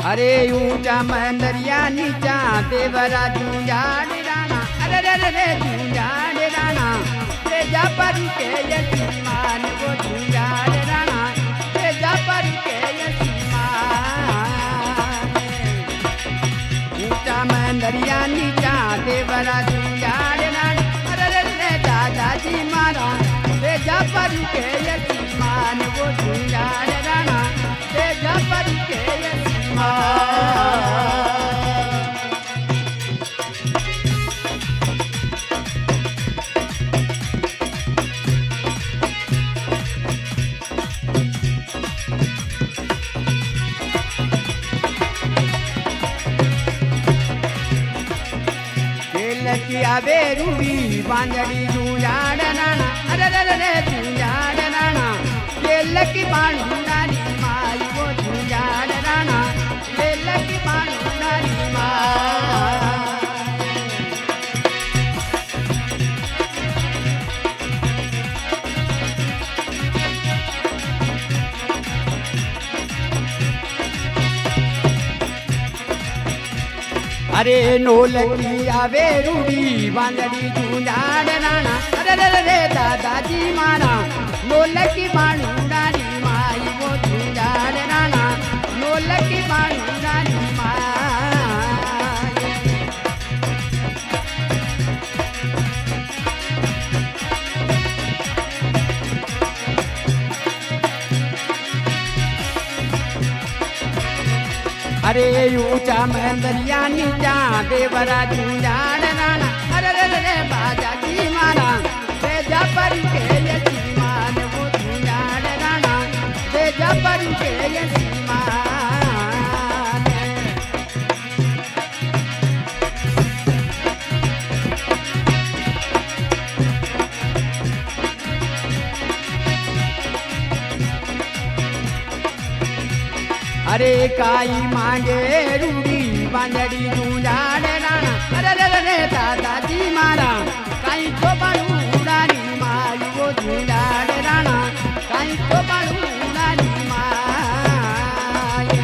अरे ऊंचा मंदरिया नीचा देवरा झूंझाड़ राणा अरे रे रे रे झूंझाड़ राणा रे जापरी के यतीमान वो झूंझाड़ राणा रे जापरी के यतीमान ऊंचा मंदरिया नीचा देवरा झूंझाड़ राणा अरे रे रे दादाजी मारा रे जापरी के यतीमान वो झूंझाड़ राणा रे जापरी के आवे रूड़ी बांजड़ी झूंझाड़ राणा अरे रे रे झूंझाड़ राणा केल की बांधुनारी माई वो झूंझाड़ राणा केल की बांधुनारी अरे नोलकी आवे रूड़ी बांधड़ी झूंझाड़ राणा अरे रे रे दादाजी मारा नोलकी बांधुनारी माई वो झूंझाड़ राणा नोलकी बांधुनारी माई अरे ऊंचा मंदरिया नीचा देवरा झूंझाड़ राणा अरे रे रे बाजा की मारा रे जापरी के यतीमान वो झूंझाड़ राणा रे जापरी के यतीमान अरे काई मांगे रूड़ी बांधड़ी झूंझाड़ राणा अरे रे रे दादाजी मारा काई तो बाड़ूरानी माई वो झूंझाड़ राणा काई तो बाड़ूरानी माई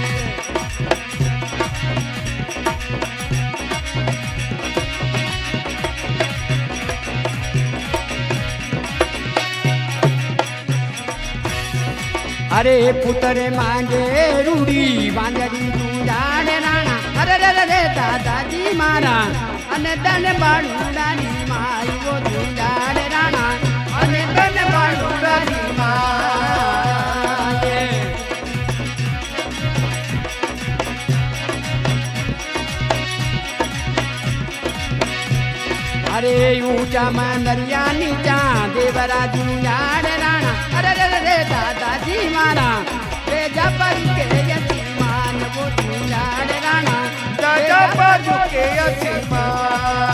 अरे पुत्र मांगे रूड़ी बांधड़ी झूंझाड़ राणा अरे रे रे दादाजी मारा अने दन बाड़ूरानी माई वो झूंझाड़ राणा अने दन बाड़ूरानी माई अरे ऊंचा मंदरिया नीचा देवरा झूंझाड़ राणा अरे रे रे दादाजी मारा रे जापरी के यतीमान वो झूंझाड़ राणा जापरी के यतीमान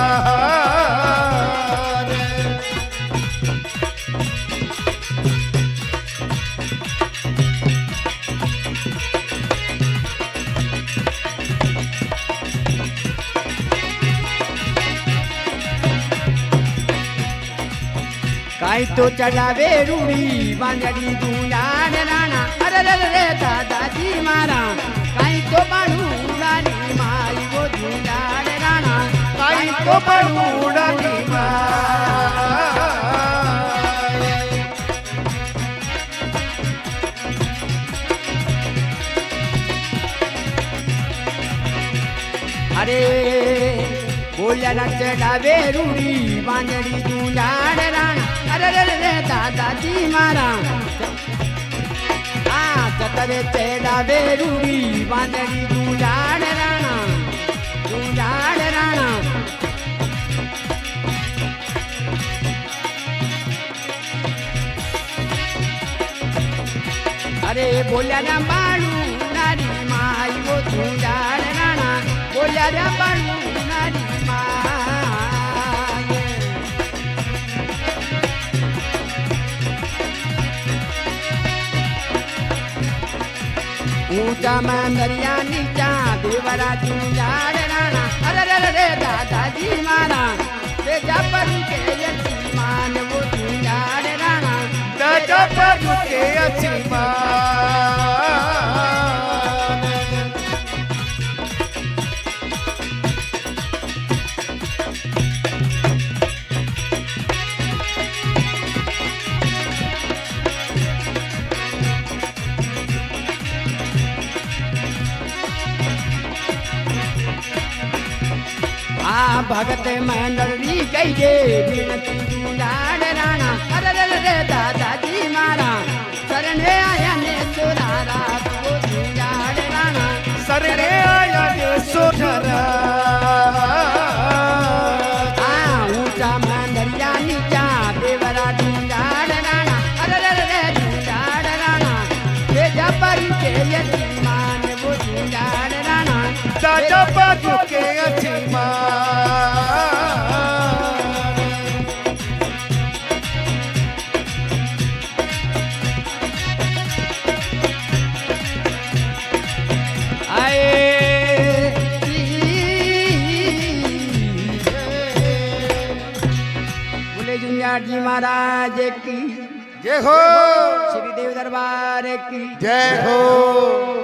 काई तो चढ़ावे रूड़ी बांधड़ी झूंझाड़ राणा अरे रे रे दादाजी मारा काई तो बाड़ूरानी माई वो झूंझाड़ राणा काई तो बाड़ूरानी माई अरे बोलिया ना चढ़ावे रूड़ी बांधड़ी झूंझाड़ राणा अरे रे रे दादाजी मारा चतरे चढ़ावे रूड़ी बांधड़ी झूंझाड़ राणा झूंझाड़ राणा अरे बोलिया ना बाड़ूरानी माई वो झूंझाड़ राणा बोलिया ना बाड़ूरानी माई ऊंचा मंदरिया नीचा देवरा झूंझाड़ राणा अरे रे रे दादाजी मारा रे जापरी के यतीमान वो झूंझाड़ राणा रे जापरी के यतीमान भगत मंडली कही दे विनती झूंझाड़ राणा अरे रे रे दादाजी मारा शरणे आया ने सुधारा वो झूंझाड़ राणा શરણે આયા ને સોઢરા ऊंचा मंडलिया नीचा देवरा झूंझाड़ राणा अरे रे रे झूंझाड़ राणा ये जबर के यतीमान वो झूंझाड़ राणा દાદા બાજુ કે અછી માં आए बोले झुंझाड़ जी महाराज की જય હો श्री देव दरबार की જય હો